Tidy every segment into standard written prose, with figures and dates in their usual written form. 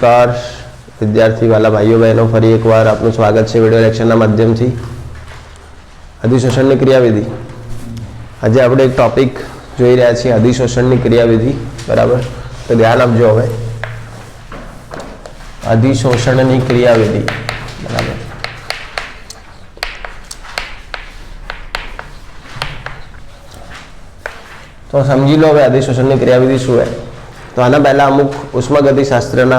नमस्कार विद्यार्थी वाला भाईओ बहनों, फरी एक बार आपનું સ્વાગત છે વિડિયો લેક્ચરના માધ્યમથી અધિશોષણની ક્રિયાવિધિ। આજે આપણે એક ટોપિક જોઈ રહ્યા છીએ, અધિશોષણની ક્રિયાવિધિ। બરાબર, તો ધ્યાન આપજો। હવે અધિશોષણની ક્રિયાવિધિ, બરાબર। તો સમજી લો હવે અધિશોષણની ક્રિયાવિધિ શું છે। तो आना पहला अमुक उष्मागतिशास्त्रना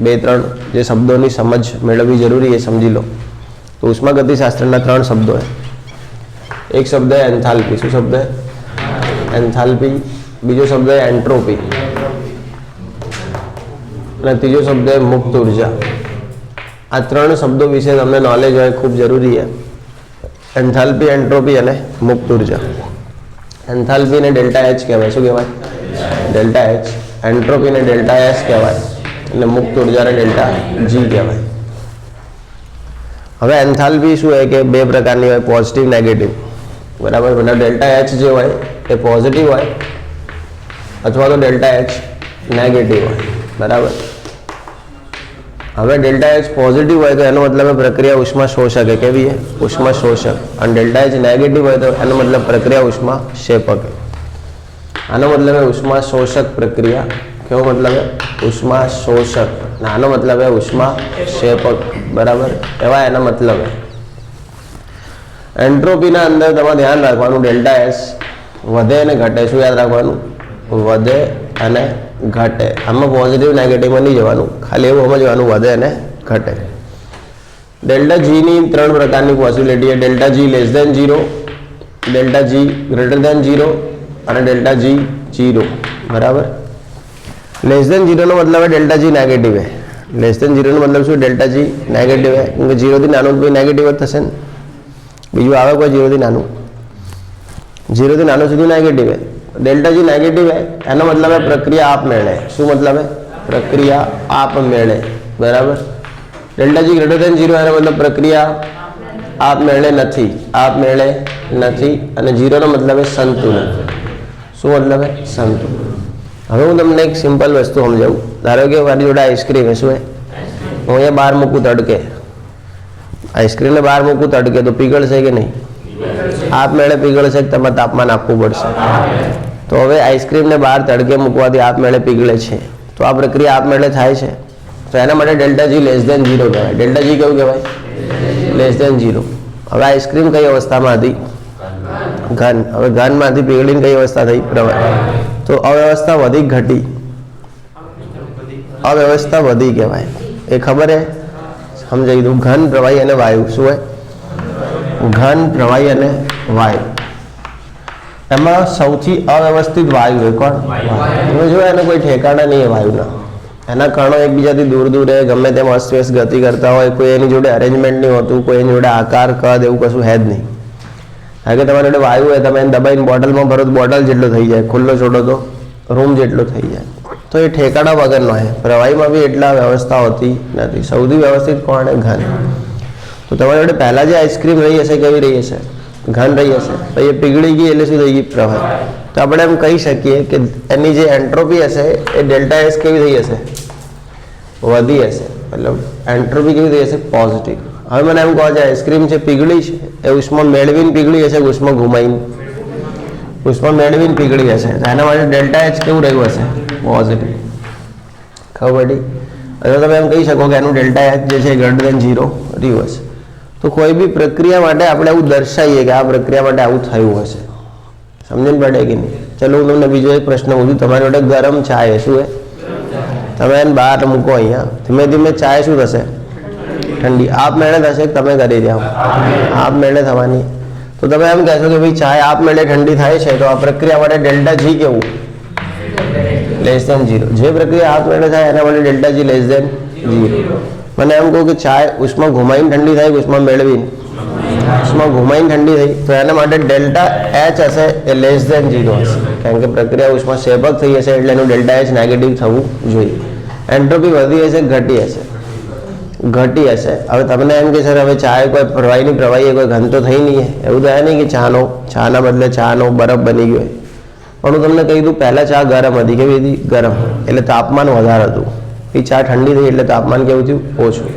बे त्रण जे शब्दों की समझ मेळववी जरूरी है, समझी लो। तो उष्मागतिशास्त्रना त्रण शब्दों है। एक शब्द है एंथाल्पी। शू शब्द है? एंथाल्पी। बीजो शब्द है एंट्रोपी और तीजो शब्द है मुक्त ऊर्जा। आ त्रण शब्दों विषे तमने नॉलेज होय खूब जरूरी है। एंथाल्पी, एंट्रोपी और मुक्त ऊर्जा। एंथाल्पी ने डेल्टा एच कहवाय। शू कहवाय? Delta H. एंट्रोपी ने डेल्टा एस कहवाय અને મુક્ત ઊર્જાને डेल्टा जी कहवाय। હવે એન્થાલ્પી શું है कि બે પ્રકારની હોય, પોઝિટિવ નેગેટિવ। બરાબર, मतलब डेल्टा एच जो હોય એ પોઝિટિવ હોય અથવા તો डेल्टा एच નેગેટિવ હોય। બરાબર, હવે डेल्टा एच પોઝિટિવ હોય તો એનો મતલબ પ્રક્રિયા ઉષ્મા શોષક है। કેવી है? ઉષ્મા શોષક। અને डेल्टा एच નેગેટિવ હોય તો એનો મતલબ પ્રક્રિયા ઉષ્મા ક્ષેપક है। आनो मतलब है उष्मा शोषक प्रक्रिया। क्यों मतलब है? उष्मा शोषक। आनो मतलब है उष्मा क्षेपक। बराबर, एवा एना मतलब है। एंट्रोपी ना अंदर तमारे ध्यान रखवानुं डेल्टा एस वधे अने घटे। शुं याद रखवानुं? वधे अने घटे। आमां पॉजिटिव नेगेटिव में नहीं जवानुं, खाली एवुं समजवानुं वधे अने घटे। डेल्टा जी नी त्रण प्रकारनी पॉसिबिलिटी है। Delta G less than 0, delta G greater than 0 और डेल्टा जी 0। बराबर, लेस देन 0 नो मतलब है डेल्टा जी नेगेटिव है। लेस देन 0 नो मतलब शू? डेल्टा जी नेगेटिव है, क्योंकि 0 थी नानु कोई नेगेटिव ज थशे ने। बीजू आवे कोई 0 थी नानु, 0 थी नानु सुधी नेगेटिव है। डेल्टा जी नेगेटिव है एनो मतलब है प्रक्रिया आपमेळे। शू मतलब है? प्रक्रिया आपमेळे। बराबर, डेल्टा जी ग्रेटर देन 0 एनो मतलब प्रक्रिया आपमेळे नथी। आपमेळे नथी अने 0 नो मतलब है संतुलन। शू मतलब है? संतुलन। हवे हूँ तमने एक सिंपल वस्तु समझाऊँ। धारो कि मारी जोड़े आइसक्रीम है। शू है? हूँ अहींया बहार मूकूँ तड़के, आइसक्रीम ने बहार मूकूँ तड़के तो पीगळशे कि नहीं? आपमेळे पीगळशे। तमारे तापमान आपवुं पड़शे। तो हवे आइसक्रीम ने बहार तड़के मूकवाथी आपमेळे पीगळे छे, तो आ प्रक्रिया आपमेळे थाय छे। तो एना माटे डेल्टा जी लेस देन 0 कहेवाय। डेल्टा जी केवुं कहेवाय? Less than 0। हवे आइसक्रीम कई अवस्थामां हती? घन। हवे घन मांथी पीगळीने कई अवस्था थई? प्रवाही। तो अव्यवस्था वधी घटी? अव्यवस्था वधी कहेवाय। ए खबर है? समझाई दूं। घन, प्रवाही अने वायु। शुं है? घन, प्रवाही अने वायु। एमां सौथी अव्यवस्थित वायु है कोण? वायु। जो एने कोई ठेकाणा नहीं है वायुना। एना कणो एकबीजाथी दूर दूर है, गमे तेम अस्तव्यस्त गति करता होय, कोई एनी जोड़े अरेंजमेंट नहीं होतुं, कोई एनी जोड़े आकार कद एवुं कशुं है ज नहीं। आगे तमारी जोड़े वायु है, तमे दबाईने बोटल में भरो तो बोटल जेटलो थई जाय, खुल्लो छोड़ो तो रूम जेटलो थई जाय। तो ये ठेकाणा वगरनो है। प्रवाही में भी एटला व्यवस्था होती नथी। सौथी व्यवस्थित कोण है? घन। तो तमारी जोड़े पहला जे आइसक्रीम रही हशे केवी रही हशे? घन रही हशे। तो ये पीगળી गई एटले शुं थई गई? प्रवाही। तो आपणे एम कही शकीए कि एनी जे एंट्रोपी हशे ए डेल्टा एस केवी थई हशे? वधी हशे। मतलब एंट्रोपी केवी थई हशे? पॉजिटिव। हवे मने एम कहो जे आइसक्रीम छे पीगળી छे ए उष्मा मेळवीने पीगળી हशे, उष्मा घुमाईने? उष्मा मेळवीने पीगળી हशे। तो एना माटे डेल्टा एच केवुं रह्युं हशे? पॉजिटिव। खबर पड़ी? अथवा तमे एम कही शको कि एनुं डेल्टा एच जे छे ग्रेटर देन 0 रह्युं हशे। तो कोई भी प्रक्रिया माटे आपणे एवुं दर्शावीए कि आ प्रक्रिया माटे आवुं थयुं हशे। समझण पड़े कि नहीं? चलो हूँ तमने बीजो एक प्रश्न पूछूं। तमारी जोड़े गरम चाय है। शुं है? तमे एने बहार मूको अहींया, धीमे धीमे चाय शुं थशे? ठंडी। आपमेळे थशे कि तमे करी रह्या छो? आपमेळे थवानी। तो तमे एम कहेशो कि भाई चाय आपमेळे ठंडी थाय छे तो आ प्रक्रिया माटे डेल्टा जी केवुं? Less than 0। जे प्रक्रिया आपमेळे थाय एना माटे डेल्टा जी लेस देन 0। मने एम कहूं कि चाय उष्मा घुमाईने ठंडी थाय कि उष्मा मेळवीने? उष्मा घुमाईने ठंडी थई तो एना माटे डेल्टा एच हशे ए लेस देन 0 हशे, कारण के प्रक्रिया उष्मा ક્ષેપક थई हशे એટલે એનું डेल्टा एच नेगेटिव थवुं જોઈએ। एंट्रोपी वधी हशे, घटी हशे? घटी हशे। हवे तमने एम के सर हवे चाय कोई प्रवाहीनी प्रवाही कोई घन तो थई नहीं है, एवुं तो है नहीं कि चाना बदले चानो बरफ बनी गयो है। पण हूँ तमने कही दूं पहला चा गरम हती। केवी हती? गरम। एटले तापमान वधारे हतुं। એ ચા ઠંડી થઈ એટલે તાપમાન કેવું થયું? ઓછું.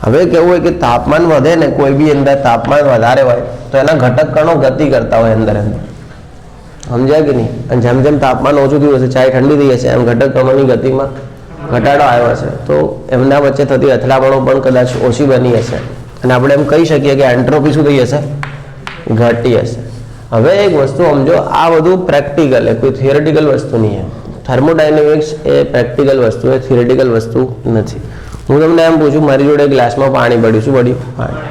હવે કેવું હોય કે તાપમાન વધે ને, કોઈ બી અંદર તાપમાન વધારે હોય તો એના ઘટક કણો ગતિ કરતા હોય અંદર અંદર, સમજાય કે નહીં? અને જેમ જેમ તાપમાન ઓછું થયું હશે, ચા ઠંડી થઈ હશે, એમ ઘટક કણોની ગતિમાં ઘટાડો આવ્યો હશે, તો એમના વચ્ચે થતી અથડામણો પણ કદાચ ઓછી બની હશે અને આપણે એમ કહી શકીએ કે એન્ટ્રોપી શું થઈ હશે? ઘટી હશે. હવે એક વસ્તુ સમજો, આ બધું પ્રેક્ટિકલ है, કોઈ થિયરેટિકલ વસ્તુ નહીં है. થર્મોડાયનેમિક્સ એ પ્રેક્ટિકલ વસ્તુ है, થિયરેટિકલ વસ્તુ નથી. હું તમને એમ પૂછું, મારી જોડે ગ્લાસમાં પાણી પડ્યું, શું પડ્યું? પાણી.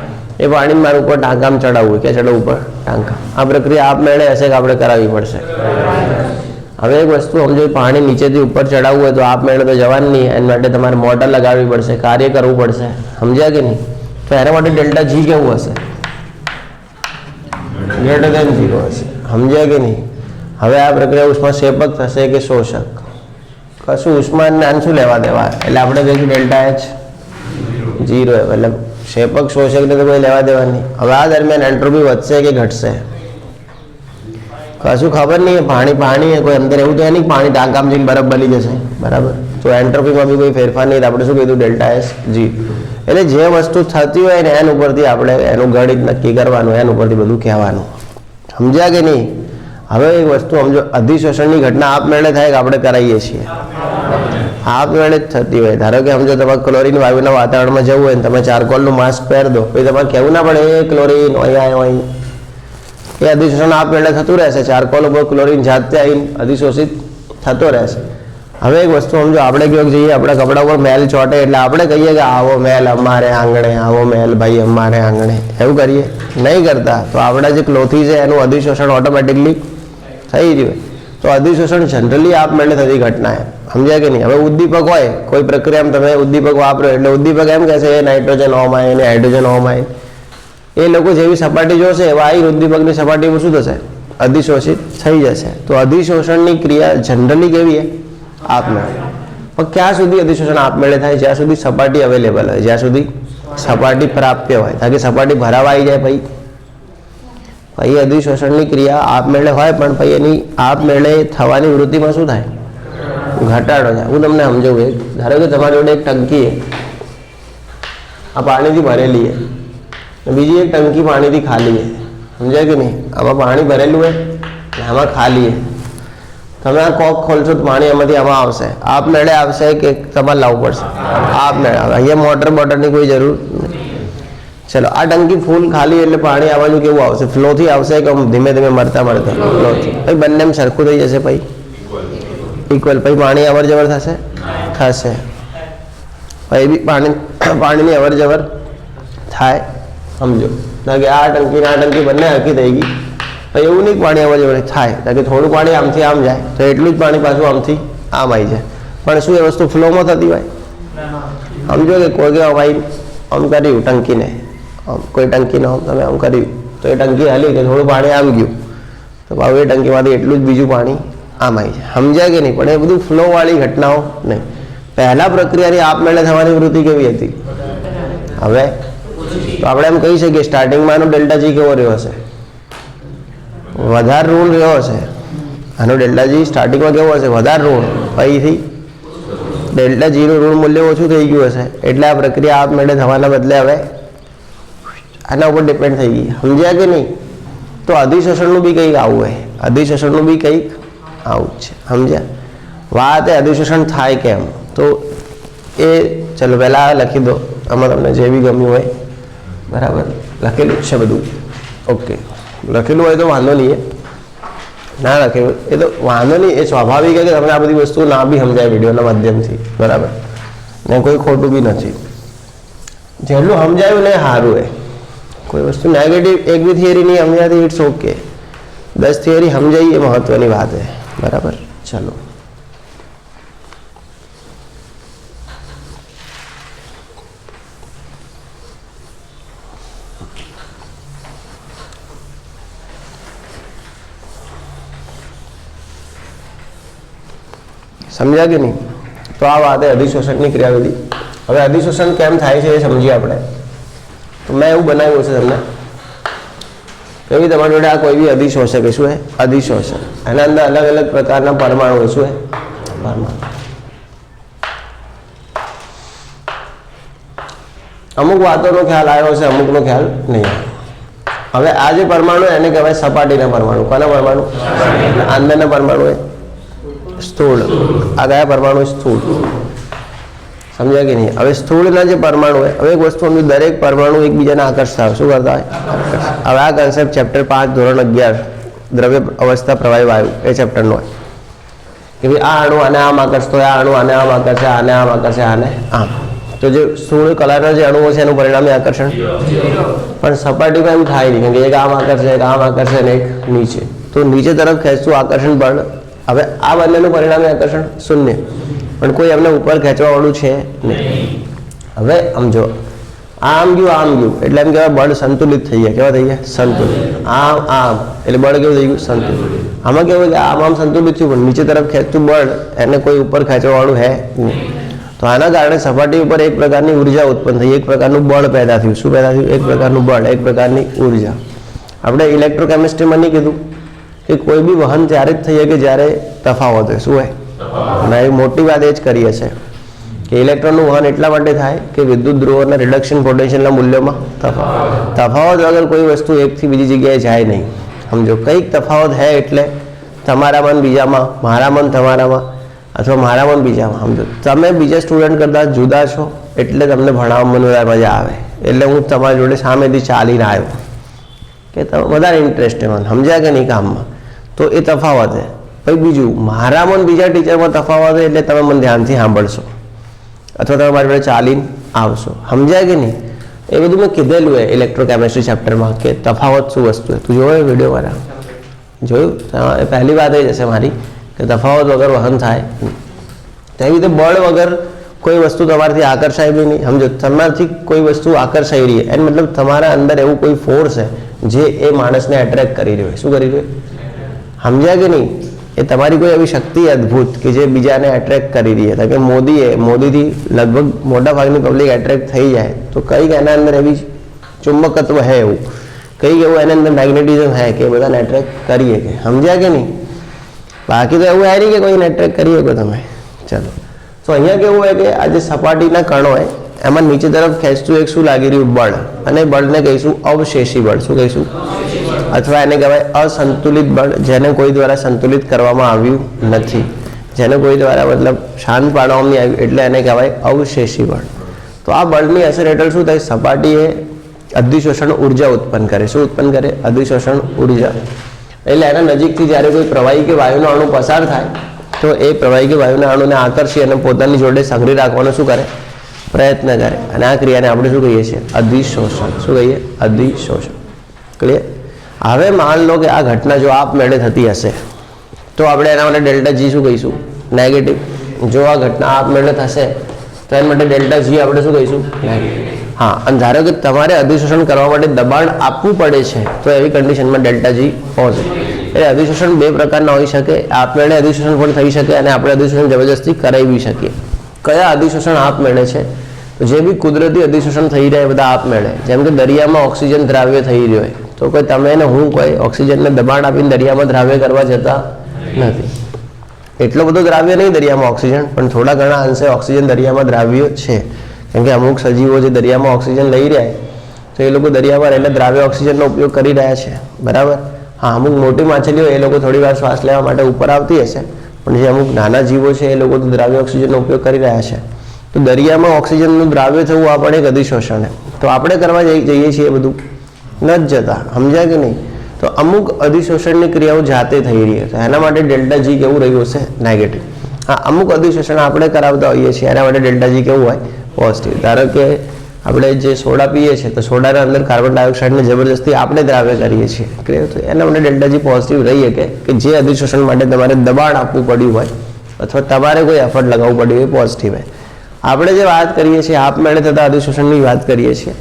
એ પાણી મારા ઉપર ટાંકામાં ચડાવવું, ક્યાં ચડાવવું? ઉપર ટાંકા. આ પ્રક્રિયા આપમેળે હશે કે આપણે કરાવવી પડશે? હવે એક વસ્તુ સમજો, પાણી નીચેથી ઉપર ચડાવવું હોય તો આપમેળે તો જવાનું નહીં, એના માટે તમારે મોટર લગાવવી પડશે, કાર્ય કરવું પડશે, સમજ્યા કે નહીં? તો એના માટે ડેલ્ટા જી કેવું હશે? ગ્રેટર દેન 0 હશે, સમજ્યા કે નહીં? હવે આ પ્રક્રિયા ઉષ્માક્ષેપક થશે કે શોષક? કશું ઉષ્માને શું લેવા દેવા, એટલે આપણે કહીશું ડેલ્ટા એચ 0, એટલે ક્ષેપક શોષકને તો કોઈ લેવા દેવા નહીં. હવે આ દરમિયાન એન્ટ્રોપી વધશે કે ઘટશે? કશું ખબર નહીં. પાણી પાણી કોઈ અંદર એવું તો નહીં પાણી ટાંકામાં જઈને બરફ બની જશે, બરાબર? તો એન્ટ્રોપીમાં બી કોઈ ફેરફાર નહીં. આપણે શું કીધું? Delta S G. એટલે જે વસ્તુ થતી હોય ને એના ઉપરથી આપણે એનું ગણિત નક્કી કરવાનું, એના ઉપરથી બધું કહેવાનું, સમજ્યા કે નહીં? હવે એક વસ્તુ સમજો, અધિશોષણની ઘટના આપમેળે થાય કે આપણે કરાવીએ છીએ? આપમેળે જ થતી હોય. ધારો કે સમજો તમારે ક્લોરીન વાયુના વાતાવરણમાં જવું હોય ને તમે ચારકોલનું માસ્ક પહેર દો, પછી તમારે કહેવું ના પડે એ ક્લોરીન અહીંયા એ અધિશોષણ આપમેળે થતું રહેશે. ચારકોલ ઉપર ક્લોરીન જાતે આવીને અધિશોષિત થતો રહેશે. હવે એક વસ્તુ સમજો, આપણે ક્યાંક જઈએ, આપણા કપડા ઉપર મેલ ચોટે એટલે આપણે કહીએ કે આવો મેલ અમારે આંગણે, આવો મેલ ભાઈ અમારે આંગણે, એવું કરીએ? નહીં કરતા. તો આપણા જે ક્લોથી છે એનું અધિશોષણ ઓટોમેટિકલી થઈ ગયું. તો અધિશોષણ જનરલી આપમેળે થતી ઘટના, સમજ્યા કે નહીં? હવે ઉદ્દીપક હોય, કોઈ પ્રક્રિયામાં તમે ઉદ્દીપક વાપરો એટલે ઉદ્દીપક એમ કહેશે એ nitrogen home ion, hydrogen home ion. એ લોકો જેવી સપાટી જોશે એવા આ ઉદ્દીપકની સપાટી પર શું થશે? અધિશોષિત થઈ જશે. તો અધિશોષણની ક્રિયા જનરલી કેવી છે? આપમેળે. પણ ક્યાં સુધી અધિશોષણ આપમેળે થાય? જ્યાં સુધી સપાટી અવેલેબલ હોય, જ્યાં સુધી સપાટી પ્રાપ્ય હોય. કારણ કે સપાટી ભરાવા આવી જાય પછી અધિશોષણની ક્રિયા આપમેળે હોય, પણ પછી એની આપમેળે થવાની વૃત્તિમાં શું થાય? ઘટાડો થાય. હું તમને સમજાવું. ધારો કે તમારી જોડે એક ટંકી આ પાણીથી ભરેલી છે, બીજી એક ટંકી પાણીથી ખાલી છે, સમજાય કે નહીં? આમાં પાણી ભરેલું હોય, આમાં ખાલી છે. તમે આ કોક ખોલશો તો પાણી એમાંથી આમાં આવશે, આપમેળે આવશે કે તમારે લાવવું પડશે? આપમેળે આવે. અહીંયા મોટર બોટરની કોઈ જરૂર નહીં. ચલો, આ ટંકી ફૂલ ખાલી એટલે પાણી આ બાજુ કેવું આવશે? ફ્લોથી આવશે કે ધીમે ધીમે મરતા મરતા? ફ્લોથી. પછી બંને સરખું થઈ જશે, પછી ઇક્વલ, પછી પાણી અવર જવર થશે. પછી બી પાણીની અવર જવર થાય, સમજો. કે આ ટંકી આ ટંકી બંને હરખી થઈ ગઈ. પછી એવું નહીં પાણી અવર જવર થાય, કે થોડું પાણી આમથી આમ જાય તો એટલું જ પાણી પાછું આમથી આમ આવી જાય. પણ શું એ વસ્તુ ફ્લોમાં થતી હોય? સમજો કે કોઈ કે ભાઈ આમ કર્યું ટંકીને, કોઈ ટંકીને તમે આમ કર્યું તો એ ટંકી હાલી કે થોડું પાણી આવી ગયું તો ભાવ એ ટંકીમાંથી એટલું જ બીજું પાણી આમ આવી જાય, સમજ્યા કે નહીં? પણ એ બધું ફ્લોવાળી ઘટનાઓ નહીં. પહેલા પ્રક્રિયાની આપમેળે થવાની વૃત્તિ કેવી હતી? હવે તો આપણે એમ કહી શકીએ સ્ટાર્ટિંગમાં આનો ડેલ્ટા જી કેવો રહ્યો હશે? વધારે ઋણ રહ્યો હશે. આનો ડેલ્ટા જી સ્ટાર્ટિંગમાં કેવો હશે? વધારે ઋણ. પછીથી ડેલ્ટા જીનું ઋણ મૂલ્ય ઓછું થઈ ગયું હશે, એટલે આ પ્રક્રિયા આપમેળે થવાના બદલે હવે આના ઉપર ડિપેન્ડ થઈ ગઈ, સમજ્યા કે નહીં? તો અધિશોષણનું બી કંઈક આવું હોય, અધિશોષણનું બી કંઈક આવું જ છે, સમજ્યા? વાત એ અધિશોષણ થાય કેમ? તો એ ચલો પહેલાં લખી દો, આમાં તમને જે બી ગમ્યું હોય, બરાબર? લખેલું જ છે બધું, ઓકે. લખેલું હોય તો વાંધો નહીં, ના લખેલું એ તો વાંધો નહીં, એ સ્વાભાવિક છે કે તમને આ બધી વસ્તુ ના બી સમજાય વિડીયોના માધ્યમથી, બરાબર? ને કોઈ ખોટું બી નથી. જેટલું સમજાયું ને સારું એ, કોઈ વસ્તુ નેગેટિવ એક બી થિયરી નહીં સમજાતી, ઇટ્સ ઓકે. 10 થિયરી સમજાઈ એ મહત્વની વાત છે, બરાબર? ચલો, સમજ્યા કે નહીં? તો આ વાત એ અધિશોષણની ક્રિયાવિધિ. હવે અધિશોષણ કેમ થાય છે એ સમજીએ આપણે. તો મેં એવું બનાવ્યું છે તમને, એવી તમારી જોડે આ કોઈ બી અધિશોષક શું હે? અધિશોષક. એના અંદર અલગ અલગ પ્રકારના પરમાણુ શું હે? પરમાણુ. અમુક વાતોનો ખ્યાલ આવ્યો છે, અમુકનો ખ્યાલ નહીં આવ્યો. હવે આ જે પરમાણુ એને કહેવાય સપાટીના પરમાણુ. કોના પરમાણુ? અંદરના પરમાણુ એ સ્થૂળ. આ કયા પરમાણુ? સ્થૂળ. સમજ્યા કે નહીં? હવે સ્થૂળના જે પરમાણુ હોય, હવે એક વસ્તુ સમજો, દરેક પરમાણુ એકબીજાને આકર્ષતા હોય. શું કરતા હોય? હવે આ કન્સેપ્ટ ચેપ્ટર 5 ધોરણ 11 દ્રવ્ય અવસ્થા પ્રવાહી વાયુ એ ચેપ્ટરનો હોય કે ભાઈ આ અણુ આને આમ આકર્ષતો હોય, આ અણુ આને આમ આકર્ષે, આને આમ આકર્ષે, આને આમ. તો જે સ્થૂળ કલાના જે અણુઓ છે એનું પરિણામી આકર્ષણ. પણ સપાટીમાં એવું થાય નહીં, કે એક આમ આકર્ષે, એક આમ આકર્ષે અને એક નીચે. તો નીચે તરફ ખેંચતું આકર્ષણ બળ. હવે આ બંનેનું પરિણામી આકર્ષણ શૂન્ય, પણ કોઈ એમને ઉપર ખેંચવાવાળું છે નહીં. હવે સમજો, આમ ગયું એટલે એમ કહેવાય બળ સંતુલિત થઈ ગયા. કેવા થઈ ગયા? સંતુલિત. આમ એટલે બળ કેવું થઈ ગયું? સંતુલિત. આમાં કેવું કે આમ સંતુલિત થયું, પણ નીચે તરફ ખેંચતું બળ એને કોઈ ઉપર ખેંચવાવાળું હે નહીં. તો આના કારણે સપાટી ઉપર એક પ્રકારની ઉર્જા ઉત્પન્ન થઈ, એક પ્રકારનું બળ પેદા થયું. શું પેદા થયું? એક પ્રકારનું બળ, એક પ્રકારની ઉર્જા. આપણે ઇલેક્ટ્રોકેમિસ્ટ્રીમાં નહીં કીધું કે કોઈ બી વહન ત્યારે જ થઈ કે જ્યારે તફાવત હોય. શું હોય? અને એ મોટી વાત એ જ કરીએ છીએ કે ઇલેક્ટ્રોનનું વહન એટલા માટે થાય કે વિદ્યુત ધ્રુવોના રિડક્શન પોટેન્શિયલના મૂલ્યોમાં તફાવત વગર કોઈ વસ્તુ એકથી બીજી જગ્યાએ જાય નહીં. સમજો, કંઈક તફાવત હે એટલે તમારા મન બીજામાં, મારા મન તમારામાં, અથવા મારા મન બીજામાં. સમજો, તમે બીજા સ્ટુડન્ટ કરતાં જુદા છો એટલે તમને ભણાવવામાં વધારે મજા આવે. એટલે હું તમારી જોડે સામેથી ચાલીને આવ્યો કે વધારે ઇન્ટરેસ્ટ છે મને. સમજ્યા કે નહીં કામમાં? તો એ તફાવત છે. પછી બીજું, મારા મન બીજા ટીચરમાં તફાવત છે એટલે તમે મને ધ્યાનથી સાંભળશો અથવા તમે મારી જોડે ચાલીને આવશો. સમજાય કે નહીં? એ બધું મેં કીધેલું હોય ઇલેક્ટ્રોકેમિસ્ટ્રી ચેપ્ટરમાં કે તફાવત શું વસ્તુ છે. તું જોયો વિડીયો મારા? જોયું? એ પહેલી વાત એ જશે મારી કે તફાવત વગર વહન થાય. તેવી રીતે બળ વગર કોઈ વસ્તુ તમારાથી આકર્ષાય બી નહીં. સમજો, તમારાથી કોઈ વસ્તુ આકર્ષાઈ રહી એનો મતલબ તમારા અંદર એવું કોઈ ફોર્સ છે જે એ માણસને એટ્રેક્ટ કરી રહ્યો. શું કરી રહ્યો? સમજ્યા કે નહીં? એ તમારી કોઈ એવી શક્તિ અદ્ભુત કે જે બીજાને એટ્રેક્ટ કરી રહી છે. કે મોદીથી લગભગ મોટા ભાગની પબ્લિક એટ્રેક્ટ થઈ જાય તો કંઈક એના અંદર એવી ચુંબકત્વ હે, એવું કંઈક એવું એના અંદર મેગ્નેટિઝમ હે કે બધાને એટ્રેક્ટ કરીએ. કે સમજ્યા કે નહીં? બાકી તો એવું હે નહીં કે કોઈને એટ્રેક્ટ કરી શકો તમે. ચાલો, તો અહીંયા કેવું હોય કે આ જે સપાટીના કણો હોય એમાં નીચે તરફ ખેંચતું એક શું લાગી રહ્યું? બળ. અને બળને કહીશું અવશેષી બળ. શું કહીશું? અથવા એને કહેવાય અસંતુલિત બળ, જેને કોઈ દ્વારા સંતુલિત કરવામાં આવ્યું નથી, જેને કોઈ દ્વારા મતલબ શાંત પાડવામાં નહીં આવ્યું, એટલે એને કહેવાય અવશેષી બળ. તો આ બળની અસર હેઠળ શું થાય? સપાટીએ અધિશોષણ ઉર્જા ઉત્પન્ન કરે. શું ઉત્પન્ન કરે? અધિશોષણ ઉર્જા. એટલે એના નજીકથી જ્યારે કોઈ પ્રવાહી કે વાયુનો અણુ પસાર થાય તો એ પ્રવાહી કે વાયુના અણુને આકર્ષી અને પોતાની જોડે સંગ્રહી રાખવાનો શું કરે? પ્રયત્ન કરે. અને આ ક્રિયાને આપણે શું કહીએ છીએ? અધિશોષણ. શું કહીએ? અધિશોષણ. ક્લિયર? હવે માન લો કે આ ઘટના જો આપમેળે થતી હશે તો આપણે એના માટે ડેલ્ટા જી શું કહીશું? નેગેટિવ. જો આ ઘટના આપમેળે થશે તો એના માટે ડેલ્ટા જી આપણે શું કહીશું? નેગેટિવ. હા, અને ધારો કે તમારે અધિશોષણ કરવા માટે દબાણ આપવું પડે છે તો એવી કન્ડિશનમાં ડેલ્ટા જી પોઝિટિવ. એટલે અધિશોષણ બે પ્રકારના હોઈ શકે. આપમેળે અધિશોષણ પણ થઈ શકે અને આપણે અધિશોષણ જબરજસ્તી કરાવી શકીએ. કયા અધિશોષણ આપમેળે છે? તો જે બી કુદરતી અધિશોષણ થઈ રહ્યા બધા આપમેળે. જેમ કે દરિયામાં ઓક્સિજન દ્રાવ્ય થઈ રહ્યો હોય તો કોઈ તમે ને હું કોઈ ઓક્સિજનને દબાણ આપીને દરિયામાં દ્રાવ્ય કરવા જતા નથી. એટલો બધો દ્રાવ્ય નહીં દરિયામાં ઓક્સિજન, પણ થોડા ઘણા અંશે ઓક્સિજન દરિયામાં દ્રાવ્ય છે. કેમ કે અમુક સજીવો જે દરિયામાં ઓક્સિજન લઈ રહ્યા તો એ લોકો દરિયામાં રહેલા દ્રાવ્ય ઓક્સિજનનો ઉપયોગ કરી રહ્યા છે. બરાબર? હા, અમુક મોટી માછલીઓ એ લોકો થોડી વાર શ્વાસ લેવા માટે ઉપર આવતી હશે, પણ જે અમુક નાના જીવો છે એ લોકો તો દ્રાવ્ય ઓક્સિજનનો ઉપયોગ કરી રહ્યા છે. તો દરિયામાં ઓક્સિજનનું દ્રાવ્ય થવું આ પણ એક અધિશોષણ. તો આપણે કરવા જઈએ છીએ એ બધું ન જ જતા. સમજ્યા કે નહીં? તો અમુક અધિશોષણની ક્રિયાઓ જાતે થઈ રહી છે. એના માટે ડેલ્ટા જી કેવું રહ્યું હશે? નેગેટિવ. હા, અમુક અધિશોષણ આપણે કરાવતા હોઈએ છીએ એના માટે ડેલ્ટા જી કેવું હોય? પોઝિટિવ. ધારો કે આપણે જે સોડા પીએ છીએ તો સોડાના અંદર કાર્બન ડાયોક્સાઇડને જબરજસ્તી આપણે દ્રાવ્ય કરીએ છીએ. ક્લિયર? તો એના માટે ડેલ્ટા જી પોઝિટિવ રહી શકે કે જે અધિશોષણ માટે તમારે દબાણ આપવું પડ્યું હોય અથવા તમારે કોઈ એફર્ટ લગાવવું પડ્યું હોય પોઝિટિવ હોય. આપણે જે વાત કરીએ છીએ આપમેળે થતા અધિશોષણની વાત કરીએ છીએ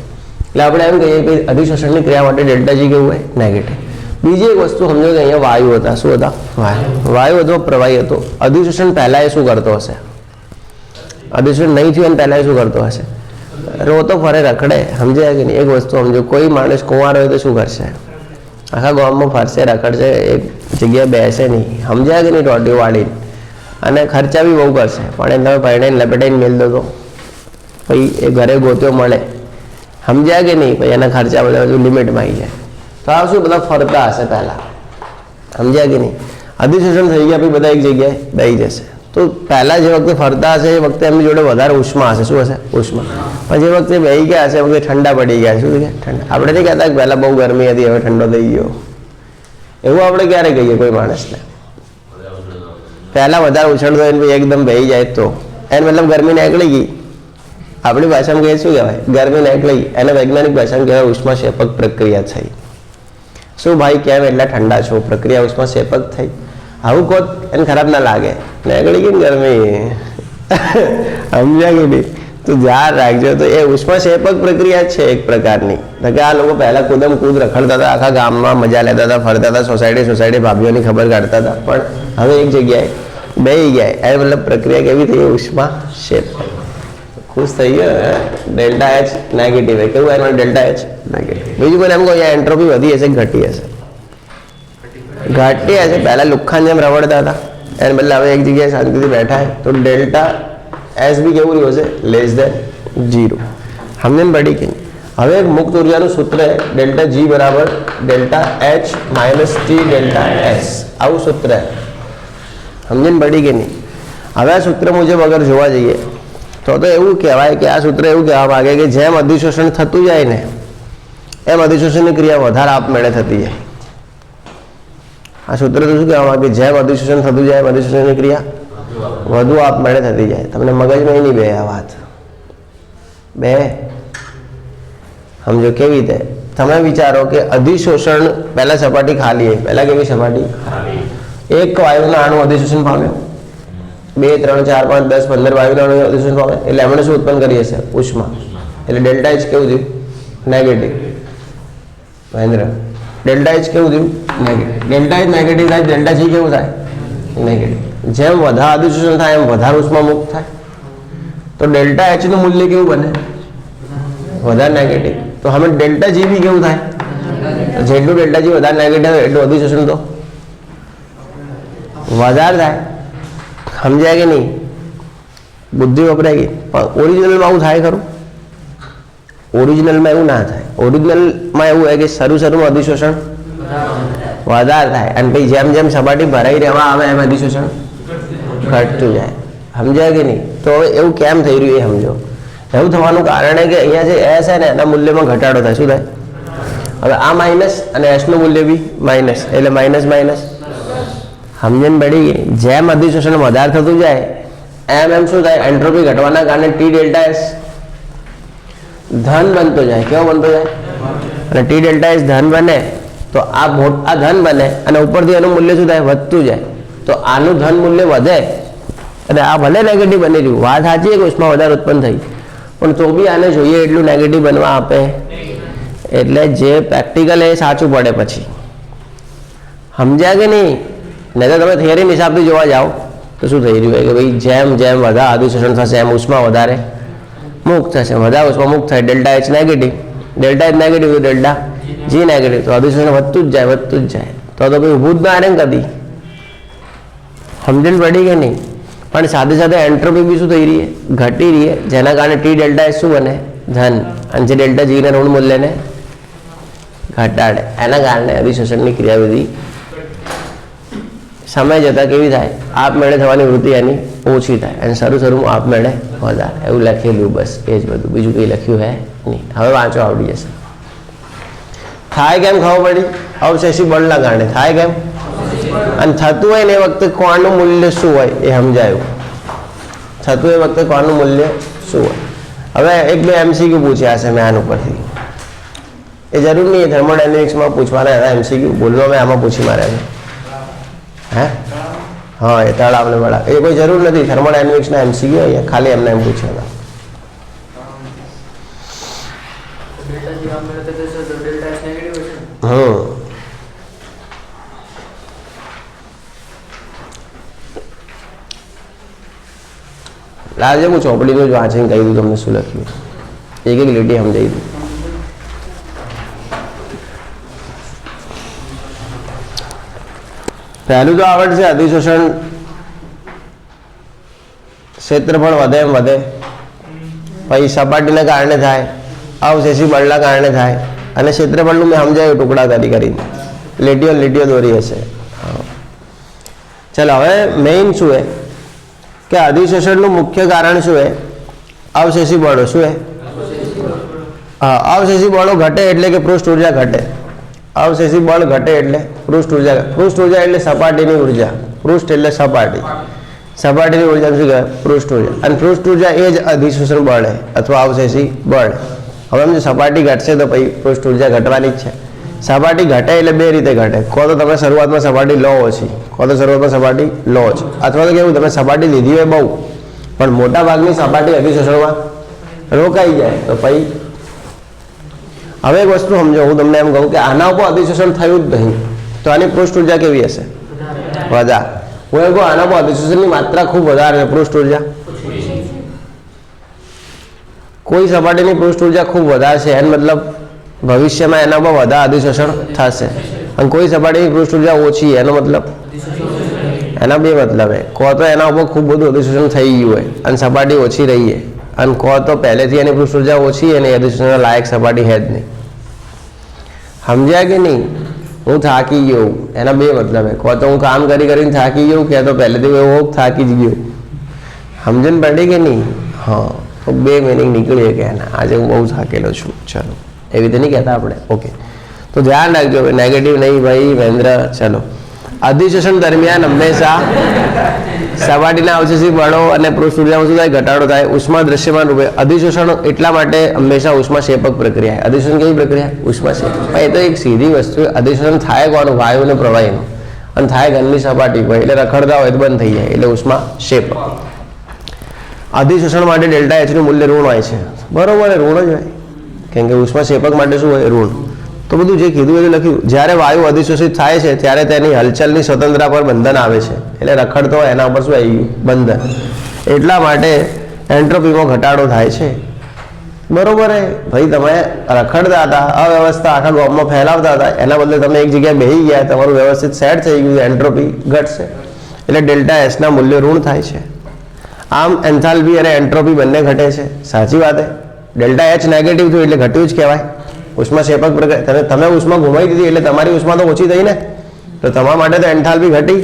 એટલે આપણે એમ કહીએ કે અધિશોષણની ક્રિયા માટે ડેલ્ટા જી કેવું હોય? નેગેટિવ. બીજી એક વસ્તુ સમજો કે અહીંયા વાયુ હતા. શું હતા? વાયુ હતો, પ્રવાહી હતો. અધિશોષણ પહેલાં એ શું કરતો હશે? અધિશોષણ નહીં થયું અને પહેલાં એ શું કરતો હશે? રોતો ફરે, રખડે. સમજાય કે નહીં? એક વસ્તુ સમજો, કોઈ માણસ કુંવાર હોય તો શું કરશે? આખા ગામમાં ફરશે, રખડશે, એક જગ્યાએ બેસે નહીં. સમજાય કે નહીં? ટોટીઓ વાળીને. અને ખર્ચા બી બહુ કરશે, પણ એ તમે પરણાઈને લપેટાઈને મેળ દો તો પછી એ ઘરે ગોત્યો મળે સમજ્યા કે નહીં? પછી એના ખર્ચા બધા લિમિટમાં આવી જાય. તો આ શું બધા ફરતા હશે પહેલા, સમજ્યા કે નહીં? અધિશોષણ થઈ ગયા પછી બધા એક જગ્યાએ બેસી જશે. તો પહેલા જે વખતે ફરતા હશે એ વખતે એમની જોડે વધારે ઉષ્મા હશે. શું હશે? ઉષ્મા. પણ જે વખતે બેસી ગયા હશે એ વખતે ઠંડા પડી ગયા. શું થઈ ગયા? ઠંડા. આપણે નહીં કહેતા કે પહેલાં બહુ ગરમી હતી હવે ઠંડો થઈ ગયો, એવું આપણે ક્યારે કહીએ કોઈ માણસને? પહેલાં વધારે ઉછળતો હોય ને એકદમ બેસી જાય તો એને મતલબ ગરમી નીકળી ગઈ. આપણી ભાષામાં કહીએ શું કહેવાય? ગરમી નીકળી ગઈ. એને વૈજ્ઞાનિક ભાષામાં કહેવાય ઉષ્માક્ષેપક પ્રક્રિયા થઈ. શું ભાઈ કેમ એટલા ઠંડા છો? પ્રક્રિયા ઉષ્માક્ષેપક થઈ. આવું કહો એને ખરાબ ના લાગે. નીકળી ગઈ ને ગરમી, સમજ્યા કે નહીં? તો ધ્યાન રાખજો. તો એ ઉષ્માક્ષેપક પ્રક્રિયા છે એક પ્રકારની. કે આ લોકો પહેલા કૂદમ કૂદ રખડતા હતા, આખા ગામમાં મજા લેતા હતા, ફરતા હતા, સોસાયટી ભાભીઓની ખબર કાઢતા હતા. પણ હવે એક જગ્યાએ બેસી ગયા. એ મતલબ પ્રક્રિયા કેવી થઈ? ઉષ્માક્ષેપક. ખુશ થઈ ગયો. Delta H negative. કેવું એનું ડેલ્ટા એચ નેગેટિવ. બીજું કોઈ એમ કહો અહીંયા એન્ટ્રોપી વધી હશે ઘટી હશે? ઘટી હશે. પહેલા લુખ્ખાની જેમ રવડતા હતા એને બદલે હવે એક જગ્યાએ શાંતિથી બેઠા તો ડેલ્ટા એસ બી કેવું રહ્યું હશે? Less than 0. સમજણ પડી કે નહીં? હવે એક મુક્ત ઉર્જાનું સૂત્ર ડેલ્ટા જી બરાબર delta H minus T delta S. આવું સૂત્ર સમજણ પડી કે નહીં? હવે આ સૂત્ર મુજબ અગર જોવા જઈએ તો એવું કહેવાય કે આ સૂત્ર એવું કહેવા માંગે કે જેમ અધિશોષણ થતું જાય ને એમ અધિશોષણની ક્રિયા વધારે આપમેળે થતી જાય. આ સૂત્ર તો શું કહેવા માંગે? જેમ અધિશોષણ થતું જાય અધિશોષણની ક્રિયા વધુ આપમેળે થતી જાય. તમને મગજમાં નહીં બે આ વાત બે? સમજો કેવી રીતે? તમે વિચારો કે અધિશોષણ પહેલા સપાટી ખાલી હોય. પહેલા કેવી સપાટી? એક વાયુના અણુ અધિશોષણ પામ્યો, 2 3 4 5 10 15 વાયુના અણુ અધિશોષણ પામે એટલે એમણે શું ઉત્પન્ન કરી હશે? ઉષ્મા. એટલે ડેલ્ટા એચ કેવું થયું? નેગેટિવ. મહેન્દ્ર, ડેલ્ટા એચ કેવું થયું? નેગેટિવ. ડેલ્ટા એચ નેગેટિવ થાય, ડેલ્ટા જી કેવું થાય? નેગેટિવ. જેમ વધારે અધિશોષણ થાય એમ વધારે ઉષ્મા મુક્ત થાય. તો ડેલ્ટા એચ નું મૂલ્ય કેવું બને? વધારે નેગેટિવ. તો હવે ડેલ્ટા જી બી કેવું થાય? જેટલું ડેલ્ટા જી વધારે નેગેટિવ એટલું અધિશોષણ તો વધારે થાય. સમજાય કે નહીં? બુદ્ધિ વપરાય ગઈ. પણ ઓરિજિનલમાં આવું થાય ખરું? ઓરિજિનલમાં એવું ના થાય. ઓરિજિનલમાં એવું હોય કે શરૂમાં અધિશોષણ વધારે થાય અને પછી જેમ જેમ સપાટી ભરાઈ રહેવા આવે એમ અધિશોષણ ઘટતું જાય. સમજાય કે નહીં? તો હવે એવું કેમ થઈ રહ્યું એ સમજો. એવું થવાનું કારણ કે અહીંયા જે એસ છે ને એના મૂલ્યમાં ઘટાડો થાય. શું થાય? હવે આ માઇનસ અને એસનું મૂલ્ય બી માઇનસ એટલે માઇનસ માઇનસ. સમજણ પડી ગઈ? જેમ અધિશોષણ વધારે થતું જાય એમ એમ શું થાય? એન્ટ્રોપી ઘટવાના કારણે ટી ડેલ્ટા એસ ધન બનતો જાય. કેવો બનતો જાય? અને ટી ડેલ્ટા એસ ધન બને તો આ ધન બને અને ઉપરથી એનું મૂલ્ય શું થાય? વધતું જાય. તો આનું ધન મૂલ્ય વધે અને આ ભલે નેગેટિવ બની રહ્યું. વાત સાચી કે ઉષ્મા વધારે ઉત્પન્ન થઈ પણ તો બી આને જોઈએ એટલું નેગેટિવ બનવા આપે. એટલે જે પ્રેક્ટિકલ એ સાચું પડે પછી. સમજ્યા કે નહીં? નહીં તો તમે થિયરી હિસાબથી જોવા જાઓ તો શું થઈ રહ્યું કે ભાઈ જેમ જેમ વધારે અધિશોષણ થશે એમ ઉષ્મા વધારે મુક્ત થશે. વધારે ઉષ્મા મુક્ત થાય delta H negative. Delta H negative તો ડેલ્ટા જી નેગેટિવ. તો અધિશોષણ વધતું જ જાય વધતું જ જાય. તો ભાઈ ઊભું જ ના રહે ને કદી. સમજણ પડી કે નહીં? પણ સાથે સાથે એન્ટ્રોપી બી શું થઈ રહી છે? ઘટી રહી છે. જેના કારણે ટી ડેલ્ટા એચ શું બને? ધન. અને જે ડેલ્ટા જીના ઋણ મૂલ્યને ઘટાડે. એના કારણે અધિશોષણની ક્રિયાવિધિ સમય જતાં કેવી થાય? આપમેળે થવાની વૃત્તિ એની ઓછી થાય અને શરૂમાં આપમેળે વધારે. એવું લખેલું બસ એ જ બધું. બીજું કંઈ લખ્યું હે નહીં. હવે વાંચો આવડી જશે. થાય કેમ ખબર પડી? અવશેષી બળના કારણે થાય કેમ? અને થતું હોય ને એ વખતે કોણનું મૂલ્ય શું હોય એ સમજાયું. થતું એ વખતે કોણનું મૂલ્ય શું હોય? હવે એક બે એમસીક્યુ પૂછ્યા હશે મેં આના ઉપરથી. એ જરૂર નહીં થર્મોડાયનેમિક્સમાં પૂછવાના હતા એમસીક્યુ. બોલવા મેં આમાં પૂછી માર્યા છે. હે? હા, એ તળાવને વળાવ એ કોઈ જરૂર નથી. થર્મોડાયનેમિક્સના એમસીક્યુ અહીંયા ખાલી એમને એમ પૂછ્યા હતા. લાજે હું ચોપડીનું જ વાંચીને કહી દઉં તમને શું લખ્યું. એક એક લીટી સમજાવી દઉં. પહેલું તો આવડશે અધિશોષણ ક્ષેત્રફળ વધે એમ વધે. પછી સપાટીને કારણે થાય અવશેષી બળના કારણે થાય અને ક્ષેત્રફળનું મેં સમજાયું ટુકડા કરીને લીટીઓ દોરી હશે. ચાલો હવે મેઇન શું છે કે અધિશોષણનું મુખ્ય કારણ શું છે? અવશેષી બળો. શું છે? હા, અવશેષી બળો ઘટે એટલે કે પૃષ્ઠ ઉર્જા ઘટે. અવશેષી બળ ઘટે એટલે પૃષ્ઠ ઉર્જા એટલે સપાટીની ઉર્જા. પૃષ્ઠ એટલે સપાટીની ઉર્જા શું કહેવાય? પૃષ્ઠ ઉર્જા. અને પૃષ્ઠ ઉર્જા એ જ અધિશોષણ બળ અથવા અવશેષી બળ. હવે જો સપાટી ઘટશે તો પછી પૃષ્ઠ ઉર્જા ઘટવાની જ છે. સપાટી ઘટે એટલે બે રીતે ઘટે. કો તો તમે શરૂઆતમાં સપાટી લો ઓછી, અથવા તો કેવું તમે સપાટી લીધી હોય બહુ પણ મોટા ભાગની સપાટી અધિશોષણમાં રોકાઈ જાય તો પછી. હવે એક વસ્તુ સમજો, હું તમને એમ કહું કે આના ઉપર અધિશોષણ થયું જ નહીં તો આની પૃષ્ઠ ઉર્જા કેવી હશે? વધારે. હું એમ કહું આના ઉપર અધિશોષણની માત્રા ખૂબ વધારે છે, પૃષ્ઠ ઉર્જા કોઈ સપાટીની પૃષ્ઠ ઉર્જા ખૂબ વધારે છે એનો મતલબ ભવિષ્યમાં એના પર વધારે અધિશોષણ થશે. અને કોઈ સપાટીની પૃષ્ઠ ઉર્જા ઓછી એનો મતલબ એના બે મતલબ છે. કો તો એના ઉપર ખૂબ બધું અધિશોષણ થઈ ગયું હોય અને સપાટી ઓછી રહી છે, અને કો તો પહેલેથી એની પૃષ્ઠ ઉર્જા ઓછી અને અધિશોષણના લાયક સપાટી છે જ નહીં. સમજ્યા કે નહીં? હું થાકી ગયો એના બે મતલબ છે. કો તો હું કામ કરીને થાકી ગયો, કે તો પહેલેથી હું થાકી જ ગયો. સમજણ પડી કે નહીં? હા, તો બે મિનિંગ નીકળી કે એના આજે હું બહુ થાકેલો છું. ચલો એવી રીતે નહીં કહેતા આપણે. ઓકે, તો ધ્યાન રાખજો, નેગેટિવ નહીં ભાઈ મહેન્દ્ર. ચલો, અધિશોષણ દરમિયાન હંમેશા સપાટીના અવશેષી બળો અને પૃષ્ઠ ઉર્જામાં શું થાય? ઘટાડો થાય. ઉષ્મા દ્રશ્યમાન રૂપે. અધિશોષણ એટલા માટે હંમેશા ઉષ્માક્ષેપક પ્રક્રિયા. અધિશોષણ કેવી પ્રક્રિયા? ઉષ્માક્ષેપક. એ તો એક સીધી વસ્તુ. અધિશોષણ થાય કોનું? વાયુ અને પ્રવાહીનું. અને થાય ઘનની સપાટી પર એટલે રખડતા હોય તો બંધ થઈ જાય એટલે ઉષ્માક્ષેપક. અધિશોષણ માટે ડેલ્ટા એચ નું મૂલ્ય ઋણ હોય છે. બરોબર, ઋણ જ હોય, કેમ કે ઉષ્માક્ષેપક માટે શું હોય? ઋણ. તો બધું જે કીધું એ લખ્યું. જ્યારે વાયુ અધિશોષિત થાય છે ત્યારે તેની હલચલની સ્વતંત્રતા પર બંધન આવે છે, એટલે રખડતો હોય એના ઉપર શું આવી ગયું? બંધન. એટલા માટે એન્ટ્રોપીમાં ઘટાડો થાય છે. બરોબર હે ભાઈ, તમે રખડતા હતા, અવ્યવસ્થા આખા ગામમાં ફેલાવતા હતા, એના બદલે તમે એક જગ્યાએ બેસી ગયા, તમારું વ્યવસ્થિત સેટ થઈ ગયું, એન્ટ્રોપી ઘટશે એટલે ડેલ્ટા એસ ના મૂલ્ય ઋણ થાય છે. આમ એન્થાલ્પી અને એન્ટ્રોપી બંને ઘટે છે. સાચી વાત છે. ડેલ્ટા એચ નેગેટિવ થયું એટલે ઘટ્યું જ કહેવાય. ઉષ્માક્ષેપક પ્રક્રિયા, તમે ઉષ્મા ગુમાવી દીધી એટલે તમારી ઉષ્મા તો ઓછી થઈ ને, તો તમારા માટે તો એન્થાલ્પી ઘટી.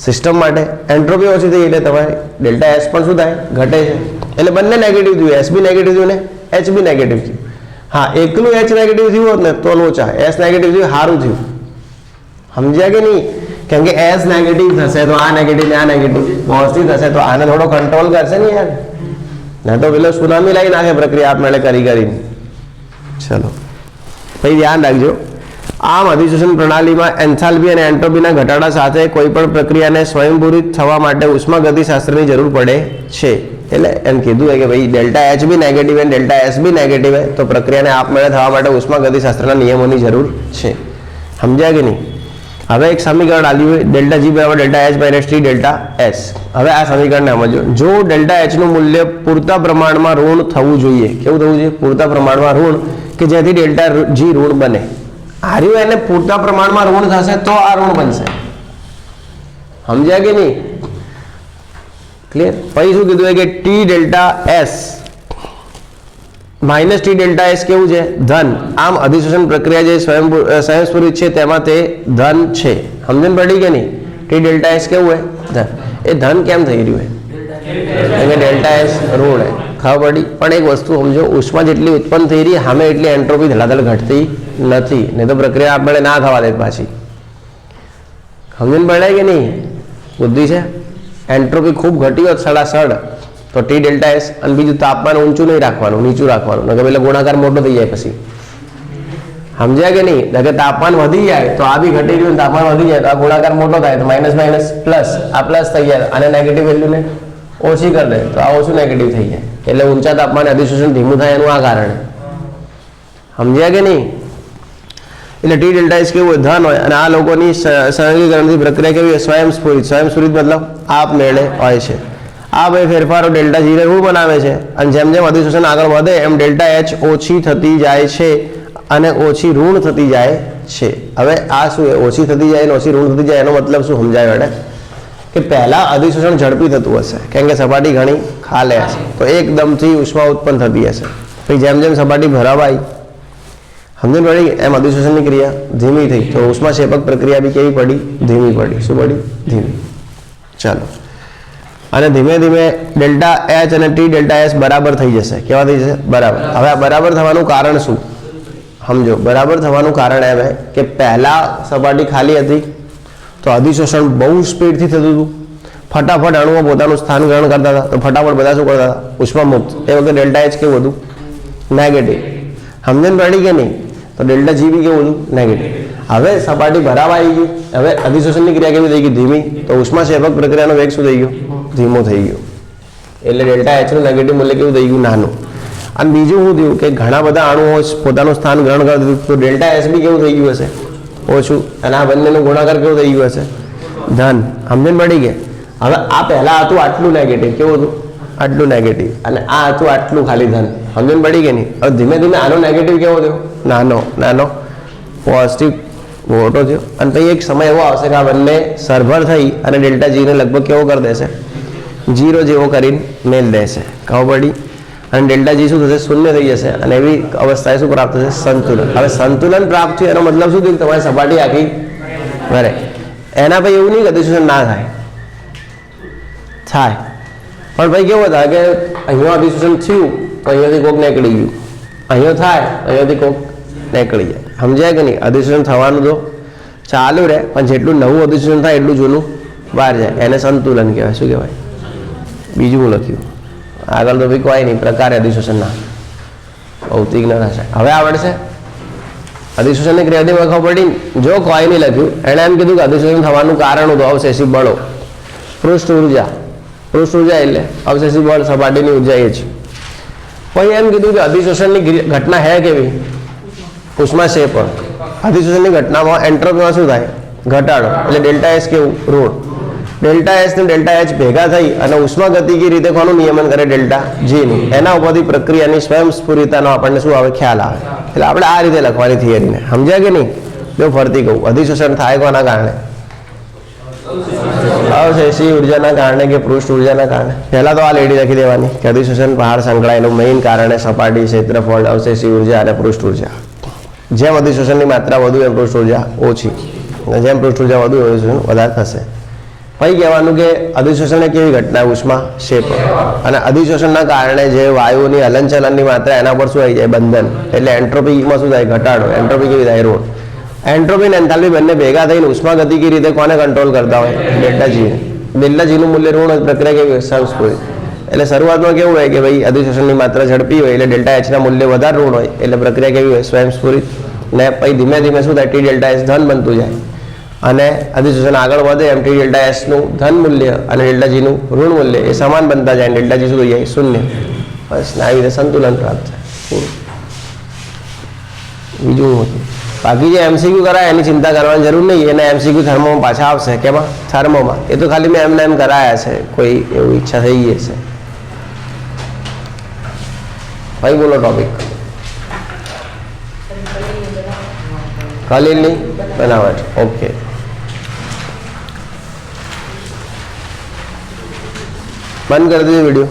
સિસ્ટમ માટે એન્ટ્રોપી ઓછી થઈ એટલે તમારી ડેલ્ટા એસ પણ શું થાય? ઘટે છે. એટલે બંને નેગેટિવ થયું. એસ બી નેગેટિવ થયું ને એચ બી નેગેટિવ થયું. હા, એકલું એચ નેગેટિવ થયું હોત ને તો લોચા. એસ નેગેટિવ થયું સારું થયું. સમજ્યા કે નહીં? કેમ કે એસ નેગેટિવ થશે તો આ નેગેટિવ ને આ નેગેટિવ પોઝિટિવ થશે તો આને થોડો કંટ્રોલ કરશે ને યાર, ના તો પેલો સુનામી લાવી નાખે પ્રક્રિયા આપમેળે કરીને. ચલો પછી ધ્યાન રાખજો. આમ અધિશોષણ પ્રણાલીમાં એન્થાલ્પી અને એન્ટ્રોપીના ઘટાડા સાથે કોઈ પણ પ્રક્રિયાને સ્વયંભૂરિત થવા માટે ઉષ્માગતિશાસ્ત્રની જરૂર પડે છે. એટલે એમ કીધું હોય કે ભાઈ ડેલ્ટા એચ બી નેગેટિવ અને ડેલ્ટા એસ બી નેગેટિવ હોય તો પ્રક્રિયાને આપમેળે થવા માટે ઉષ્માગતિશાસ્ત્રના નિયમોની જરૂર છે. સમજ્યા કે નહીં? હવે એક સમીકરણ આવ્યું હોય ડેલ્ટા જી બરાબર delta H minus T delta S. હવે આ સમીકરણને સમજો. જો ડેલ્ટા એચ નું મૂલ્ય પૂરતા પ્રમાણમાં ઋણ થવું જોઈએ. કેવું થવું જોઈએ? પૂરતા પ્રમાણમાં ઋણ, કે જેથી ડેલ્ટા જી ઋણ બને. હાર્યું એને પૂરતા પ્રમાણમાં ઋણ થશે તો આ ઋણ બનશે. સમજ્યા કે નહીં? ક્લિયર? પછી શું કીધું કે T delta S minus T delta S કેવું છે? ધન. આમ અધિશોષણ પ્રક્રિયા જે સ્વયંસ્ફુરિત છે તેમાં તે ધન છે. સમજણ પડી કે નહીં? ટી ડેલ્ટા એસ કેવું હોય? ધન. એ ધન કેમ થઈ રહ્યું હોય? ડેલ્ટા એસ ઋણ હે. ખબર પડી? પણ એક વસ્તુ સમજો, ઉષ્મા જેટલી ઉત્પન્ન થઈ રહી સામે એટલી એન્ટ્રોપી ધડાધડ ઘટતી નથી, નહીં તો પ્રક્રિયા આપણે ના થવા દે પાછી. સમજણ પડે કે નહીં? બુદ્ધિ છે. એન્ટ્રોપી ખૂબ ઘટી હોત સડાસડ તો ટી ડેલ્ટા એસ, અને બીજું તાપમાન ઊંચું નહીં રાખવાનું, નીચું રાખવાનું, નકર પેલા ગુણાકાર મોટો થઈ જાય પછી. સમજ્યા કે નહીં? નકર તાપમાન વધી જાય તો આ બી ઘટી ગયું, તાપમાન વધી જાય તો આ ગુણાકાર મોટો થાય તો માઇનસ માઇનસ પ્લસ, આ પ્લસ થઈ જાય અને નેગેટિવ વેલ્યુને ઓછી કરી દે તો આ ઓછું નેગેટિવ થઈ જાય. એટલે ઊંચા તાપમાને અધિશોષણ ધીમું થાય એનું આ કારણ. સમજ્યા કે નહીં? એટલે ટી ડેલ્ટા એસ કેવું હોય? ધન હોય. અને આ લોકોની સંયોગીકરણની પ્રક્રિયા કેવી હોય? સ્વયંસ્ફુરિત. સ્વયંસ્ફુરિત મતલબ આપમેળે હોય છે. આ બે ફેરફારો ડેલ્ટા જીને ઋણ બનાવે છે, અને જેમ જેમ અધિશોષણ આગળ વધે એમ ડેલ્ટા એચ ઓછી થતી જાય છે અને ઓછી ઋણ થતી જાય છે. હવે આ શું છે? ઓછી થતી જાય અને ઓછી ઋણ થતી જાય એનો મતલબ શું સમજાયો એને? કે પહેલા અધિશોષણ ઝડપી થતું હશે કેમ કે સપાટી ઘણી ખાલી હશે તો એકદમથી ઉષ્મા ઉત્પન્ન થતી હશે, પછી જેમ જેમ સપાટી ભરાવાઈ સમજણ પડી એમ અધિશોષણની ક્રિયા ધીમી થઈ તો ઉષ્માક્ષેપક પ્રક્રિયા બી કેવી પડી? ધીમી પડી. શું પડી? ધીમી. ચાલો અને ધીમે ધીમે ડેલ્ટા એચ અને ટી ડેલ્ટા એસ બરાબર થઈ જશે. કેવા થઈ જશે? બરાબર. હવે આ બરાબર થવાનું કારણ શું? સમજો, બરાબર થવાનું કારણ એમ કે પહેલા સપાટી ખાલી હતી તો અધિશોષણ બહુ સ્પીડથી થતું હતું, ફટાફટ અણુઓ પોતાનું સ્થાન ગ્રહણ કરતા હતા, તો ફટાફટ બધા શું કરતા હતા? ઉષ્મામુક્ત. એ વખતે ડેલ્ટા એચ કેવું હતું? નેગેટિવ. સમજણ પડી કે નહીં? તો ડેલ્ટા જી બી કેવું હતું? નેગેટિવ. હવે સપાટી ભરાવા આવી ગઈ, હવે અધિશોષણની ક્રિયા કેવી થઈ ગઈ? ધીમી. તો ઉષ્માક્ષેપક પ્રક્રિયાનો વેગ શું થઈ ગયો? ધીમો થઈ ગયો. એટલે ડેલ્ટા એચનું નેગેટિવ મૂલ્ય કેવું થઈ ગયું? નાનું. અને બીજું શું થયું કે ઘણા બધા અણુઓ પોતાનું સ્થાન ગ્રહણ કરી દીધું, તો ડેલ્ટા એસ બી કેવું થઈ ગયું હશે? ઓછું. અને આ બંનેનો ગુણાકાર કેવું થઈ ગયું હશે? ધન. સમજણ પડી કે? હવે આ પહેલા હતું આટલું નેગેટિવ, કેવું હતું? આટલું નેગેટિવ. અને આ હતું આટલું ખાલી ધન. સમજણ પડી કે નહીં? હવે ધીમે ધીમે આનો નેગેટિવ કેવો થયો? નાનો નાનો પોઝિટિવ મોટો થયો. અને પછી એક સમય એવો આવશે કે આ બંને સરભર થઈ અને ડેલ્ટા જીને લગભગ કેવો કરી દેશે? 0 જેવો કરીને મેલ દેશે. ખબર પડી? અને ડેલ્ટા જી શું થશે? શૂન્ય થઈ જશે. અને એવી અવસ્થાએ શું પ્રાપ્ત થશે? સંતુલન. હવે સંતુલન પ્રાપ્ત થયું એનો મતલબ શું થયું? તમારી સપાટી આખી ભરે. એના પછી એવું નહીં કે અધિશોષણ ના થાય, થાય. પણ ભાઈ કેવું થાય કે અહીંયા અધિશોષણ થયું તો અહીંયાથી કોક નીકળી ગયું, અહીંયા થાય અહીંયાથી કોક નીકળી જાય. સમજાય કે નહીં? અધિશોષણ થવાનું તો ચાલુ રહે, પણ જેટલું નવું અધિશોષણ થાય એટલું જૂનું બહાર જાય. એને સંતુલન કહેવાય. શું કહેવાય? બીજું લખ્યું આગળ તો ભાઈ કોઈ નહીં. પ્રકારે અધિશોષણના ભૌતિક ના થશે. હવે આવડશે અધિશોષણની ક્રિયાથી ખબર પડી. જો કોઈ નહીં લખ્યું, એણે એમ કીધું કે અધિશોષણ થવાનું કારણ હતું અવશેષી બળો. પૃષ્ઠ ઉર્જા, પૃષ્ઠ ઉર્જા એટલે અવશેષી બળ, સપાટીની ઉર્જા એ છે. પછી એમ કીધું કે અધિશોષણની ઘટના હે કેવી? ઉષ્માક્ષેપક. અધિશોષણની ઘટનામાં એન્ટ્રોપીમાં શું થાય? ઘટાડો. એટલે ડેલ્ટા એસ કેવું? ઋણ. ડેલ્ટા એસ ને ડેલ્ટા એચ ભેગા થઈ અને ઉષ્માગતિકી રીતે કોનું નિયમન કરે? ડેલ્ટા જીનું. એના ઉપરથી પ્રક્રિયાની સ્વયંસ્ફુરિતાનો આપણને શું આવે? ખ્યાલ આવે. એટલે આપણે આ રીતે લખવાની થિયરીને. સમજ્યા કે નહીં? જો ફરતી કહું, અધિશોષણ થાય કોના કારણે? અવશેષી ઉર્જાના કારણે કે પૃષ્ઠ ઉર્જાના કારણે? પહેલા તો આ લેડી લખી દેવાની કે અધિશોષણ બહાર સંકળાયેલું મેઇન કારણ સપાટી, ક્ષેત્રફળ, અવશેષી ઉર્જા અને પૃષ્ઠ ઉર્જા. જેમ અધિશોષણની માત્રા વધુ એમ પૃષ્ઠ ઉર્જા ઓછી, જેમ પૃષ્ઠ ઉર્જા વધુ અધિશોષણ વધારે થશે. પછી કહેવાનું કે અધિશોષણ કેવી ઘટના? ઉષ્માક્ષેપક. અને અધિશોષણના કારણે જે વાયુઓની હલનચલનની માત્રા એના પર શું આવી જાય? બંધન. એટલે એન્ટ્રોપીમાં શું થાય? ઘટાડો. એન્ટ્રોપી કેવી થાય? ઋણ. એન્ટ્રોપી અને એન્થાલ્પી બંને ભેગા થઈને ઉષ્માગતિકી રીતે કોને કંટ્રોલ કરતા હોય? ડેલ્ટા જીને. ડેલ્ટા જીનું મૂલ્ય ઋણ, પ્રક્રિયા કેવી હોય? સ્વયંસ્ફુરિત. એટલે શરૂઆતમાં કેવું હોય કે ભાઈ અધિશોષણની માત્રા ઝડપી હોય એટલે ડેલ્ટા એચના મૂલ્ય વધારે ઋણ હોય એટલે પ્રક્રિયા કેવી હોય? સ્વયંસ્ફુરિત. ને પછી ધીમે ધીમે શું થાય? ટી ડેલ્ટા એસ ધન બનતું જાય. અને અધિશોષણ આગળ વધે એમ ટી ડેલ્ટા એસનું ધન મૂલ્ય અને ડેલ્ટા જીનું ઋણ મૂલ્ય એ સમાન બનતા જાય. ડેલ્ટા જી શું થઈ જાય? શૂન્ય. બસ આવી રીતે સંતુલન પ્રાપ્ત થાય. બીજું હતું બાકી જે એમસીક્યુ કરાય એની ચિંતા કરવાની જરૂર નહીં. એના એમસીક્યુ થર્મોમાં પાછા આવશે. કેમાં? થર્મોમાં. એ તો ખાલી મેં એમને એમ કરાયા છે, કોઈ એવું ઈચ્છા થઈ ગઈ છે. ભાઈ બોલો ટોપિક. ખલીલની બનાવટ. ઓકે, બંધ કરી દીધું વિડીયો.